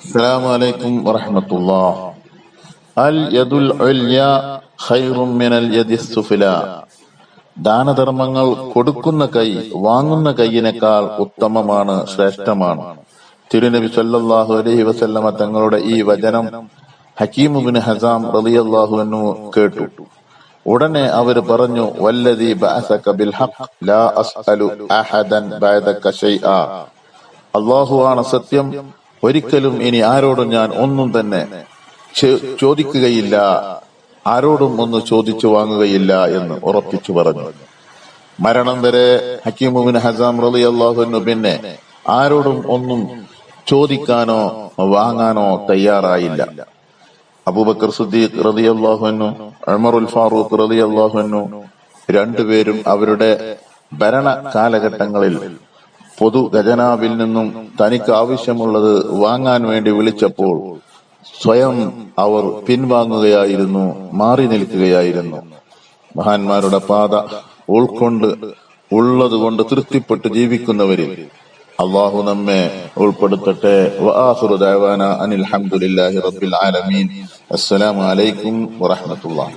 അസ്സലാമു അലൈക്കും വറഹ്മത്തുള്ളാഹ്. അൽ യദുൽ ഉൽയ ഖൈറും മിനൽ യദിസ് സുഫ്ല. ദാനധർമ്മങ്ങൾ കൊടുക്കുന്ന കൈ വാങ്ങുന്ന കൈയിനേക്കാൾ ഉത്തമമാണ്, ശ്രേഷ്ഠമാണ്. തിരുനബി സല്ലല്ലാഹു അലൈഹി വസല്ലമ തങ്ങളുടെ ഈ വചനം ഹക്കീം ഇബ്നു ഹിസാം റളിയല്ലാഹു അൻഹു കേട്ടു. ഉടനെ അവർ പറഞ്ഞു, വല്ലദീ ബഅസക ബിൽ ഹഖ് ലാ അസ്അലു അഹദൻ ബഅദക ശൈആ. അല്ലാഹുവാണ് സത്യം, ഒരിക്കലും ഇനി ആരോടും ഞാൻ ഒന്നും തന്നെ ചോദിക്കുകയില്ല, ആരോടും ഒന്ന് ചോദിച്ചു വാങ്ങുകയില്ല എന്ന് ഉറപ്പിച്ചു പറഞ്ഞു. മരണം വരെ ഹക്കീം ഇബ്നു ഹിസാം റളിയല്ലാഹു അൻഹു പിന്നെ ആരോടും ഒന്നും ചോദിക്കാനോ വാങ്ങാനോ തയ്യാറായില്ല. അബൂബക്കർ സിദ്ദീഖ് റളിയല്ലാഹു അൻഹു, ഉമറുൽ ഫാറൂഖ് റളിയല്ലാഹു അൻഹു രണ്ടുപേരും അവരുടെ ഭരണ കാലഘട്ടങ്ങളിൽ പൊതു ഖജനാവിൽ നിന്നും തനിക്ക് ആവശ്യമുള്ളത് വാങ്ങാൻ വേണ്ടി വിളിച്ചപ്പോൾ സ്വയം അവർ പിൻവാങ്ങുകയായിരുന്നു, മാറി നിൽക്കുകയായിരുന്നു. മഹാന്മാരുടെ പാത ഉൾക്കൊണ്ട് ഉള്ളതുകൊണ്ട് തൃപ്തിപ്പെട്ട് ജീവിക്കുന്നവരിൽ അള്ളാഹു നമ്മെ ഉൾപ്പെടുത്തട്ടെ. വആഖിറു ദഅവാനാ അനിൽ ഹംദുലില്ലാഹി റബ്ബിൽ ആലമീൻ. അസ്സലാമു അലൈക്കും വറഹ്മത്തുള്ളാഹി.